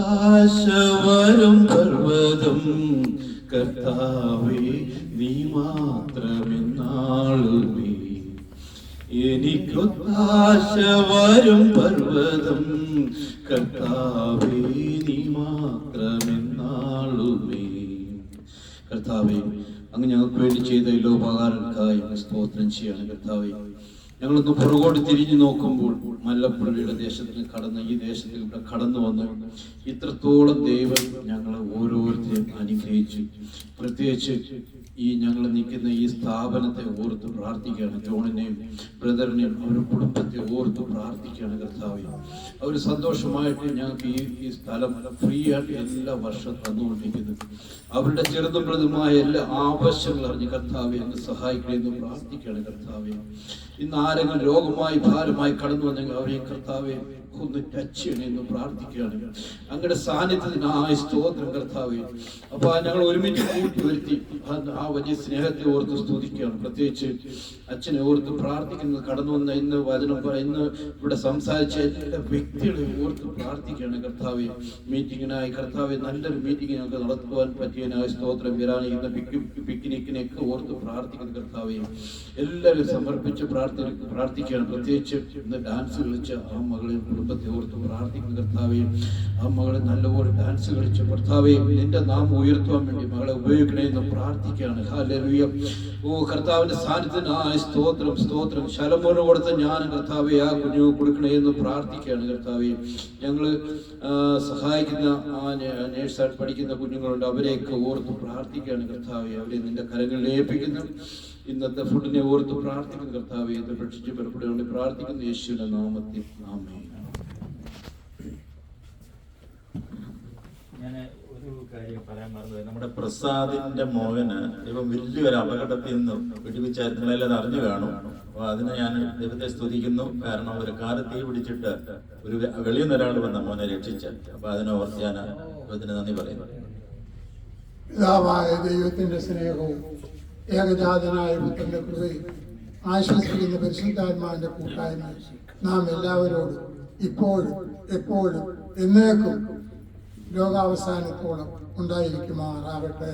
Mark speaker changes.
Speaker 1: എനിക്കൊത്താശ വരും പർവ്വതം കർത്താവേ നീ മാത്രമെന്നാളുമേ. എനിക്കൊത്താശ വരും പർവ്വതം കർത്താവേ നീ മാത്രമെന്നാളുമേ. കർത്താവേ, അങ്ങ് ഞങ്ങൾക്ക് വേണ്ടി ചെയ്ത എല്ലാ ഉപകാരങ്ങൾക്കായി സ്തോത്രം ചെയ്യാണ്. കർത്താവേ, ഞങ്ങളൊന്ന് പുറകോട്ട് തിരിഞ്ഞു നോക്കുമ്പോൾ മല്ലപ്പള്ളിയുടെ ദേശത്തിൽ കടന്ന് ഈ ദേശത്തിൽ ഇവിടെ കടന്നു വന്ന് ഇത്രത്തോളം ദൈവം ഞങ്ങളെ ഓരോരുത്തരെയും അനുഗ്രഹിച്ചു. പ്രത്യേകിച്ച് ഈ ഞങ്ങൾ നിൽക്കുന്ന ഈ സ്ഥാപനത്തെ ഓർത്ത് പ്രാർത്ഥിക്കുകയാണ്. ജോണിനെയും ബ്രദറിനെയും അവരുടെ കുടുംബത്തെ ഓർത്ത് പ്രാർത്ഥിക്കുകയാണ്. കർത്താവേ, അവർ സന്തോഷമായിട്ട് ഞങ്ങൾക്ക് ഈ സ്ഥലം ഫ്രീ ആയിട്ട് എല്ലാ വർഷവും തന്നുകൊണ്ടിരിക്കുന്നു. അവരുടെ ചെറുതും വലുതുമായ എല്ലാ ആവശ്യങ്ങൾ അറിഞ്ഞ് കർത്താവെ അങ്ങ് സഹായിക്കണമെന്ന് പ്രാർത്ഥിക്കുകയാണ്. കർത്താവെ, ഇന്ന് ആരെങ്കിലും രോഗമായി ഭാരമായി കടന്നു വന്നെങ്കിൽ അവരെ കർത്താവെ ഒന്ന് ടച്ച് ചെയ്യണമെന്ന് പ്രാർത്ഥിക്കുകയാണ്. അങ്ങയുടെ സാന്നിധ്യത്തിനായി സ്തോത്രം കർത്താവെ. അപ്പൊ ഞങ്ങൾ ഒരുമിച്ച് കൂട്ടി വരുത്തി ആ വലിയ സ്നേഹത്തെ ഓർത്ത് സ്തുതിക്കുകയാണ്. പ്രത്യേകിച്ച് അച്ഛനെ ഓർത്ത് പ്രാർത്ഥിക്കുന്നത്, കടന്നു വന്ന ഇന്ന് വചനം ഇന്ന് ഇവിടെ സംസാരിച്ച എല്ലാ വ്യക്തികളെ ഓർത്ത് പ്രാർത്ഥിക്കുകയാണ്. കർത്താവെ, മീറ്റിങ്ങിനായി കർത്താവെ നല്ലൊരു മീറ്റിംഗ് ഞങ്ങൾക്ക് നടത്തുവാൻ പറ്റിയതിനായി സ്തോത്രം. വരാനിരുന്ന പിക്നിക്കിനെയൊക്കെ ഓർത്ത് പ്രാർത്ഥിക്കുന്ന കർത്താവെ എല്ലാവരും സമർപ്പിച്ച് പ്രാർത്ഥിക്കുകയാണ്. പ്രത്യേകിച്ച് ഇന്ന് ഡാൻസ് കളിച്ച ആ മകളെ കുടുംബത്തെ ഓർത്ത് പ്രാർത്ഥിക്കുന്ന കർത്താവെ, ആ മകളെ നല്ലപോലെ ഡാൻസ് കളിച്ച കർത്താവെ നിന്റെ നാമം ഉയർത്തുവാൻ വേണ്ടി മകളെ ഉപയോഗിക്കണമെന്ന് പ്രാർത്ഥിക്കുകയാണ്. ഹല്ലേലൂയ. ഓ കർത്താവിന്റെ സാന്നിധ്യത്തിനായി സ്തോത്രം സ്തോത്രം. ശലമോന് കൊടുത്ത ഞാൻ കർത്താവെ ആ കുഞ്ഞു കൊടുക്കണമെന്ന് പ്രാർത്ഥിക്കുകയാണ്. കർത്താവെ, ഞങ്ങള് സഹായിക്കുന്ന ആ നേഴ്സായിട്ട് പഠിക്കുന്ന കുഞ്ഞുങ്ങളുണ്ട്, അവരെയൊക്കെ ഓർത്ത് പ്രാർത്ഥിക്കുകയാണ്. കർത്താവെ, അവരെ നിന്റെ കരങ്ങളിൽ ഏൽപ്പിക്കുന്നു. ഇന്നത്തെ ഫുഡിനെ ഓർത്ത് പ്രാർത്ഥിക്കുന്നു. കർത്താവെ, ഇത് ഭക്ഷിച്ച് പുറപ്പെടുകൊണ്ട് പ്രാർത്ഥിക്കുന്നു യേശുവിന്റെ നാമത്തിൽ. ആമേൻ.
Speaker 2: ഞാൻ ഒരു കാര്യം പറയാൻ മറന്നത്, നമ്മുടെ പ്രസാദിന്റെ മോഹന് ഇപ്പം വലിയൊരു അപകടത്തിൽ നിന്ന് പിടിപ്പിച്ചായിരുന്നു. നിങ്ങളെല്ലാം അറിഞ്ഞു കാണും. അപ്പൊ അതിന് ഞാൻ ദൈവത്തെ സ്തുതിക്കുന്നു. കാരണം ഒരു കാറ് തീ പിടിച്ചിട്ട് ഒരു വെളിയിൽ നിന്ന് ഒരാൾ വന്ന മോനെ രക്ഷിച്ച. അപ്പൊ അതിനെ ഓർത്ത് ഞാൻ ദൈവത്തിന് നന്ദി പറയുന്നു.
Speaker 3: പിതാവായ ദൈവത്തിന്റെ സ്നേഹവും ഏകജാതനായ പുത്രന്റെ കൃപയും ആശ്വസിക്കുന്ന പരിശുദ്ധാത്മാവിന്റെ കൂട്ടായ്മ നാം എല്ലാവരോടും ഇപ്പോഴും എപ്പോഴും എന്നേക്കും ലോകാവസാനത്തോളം ഉണ്ടായിരിക്കുമാറാകട്ടെ.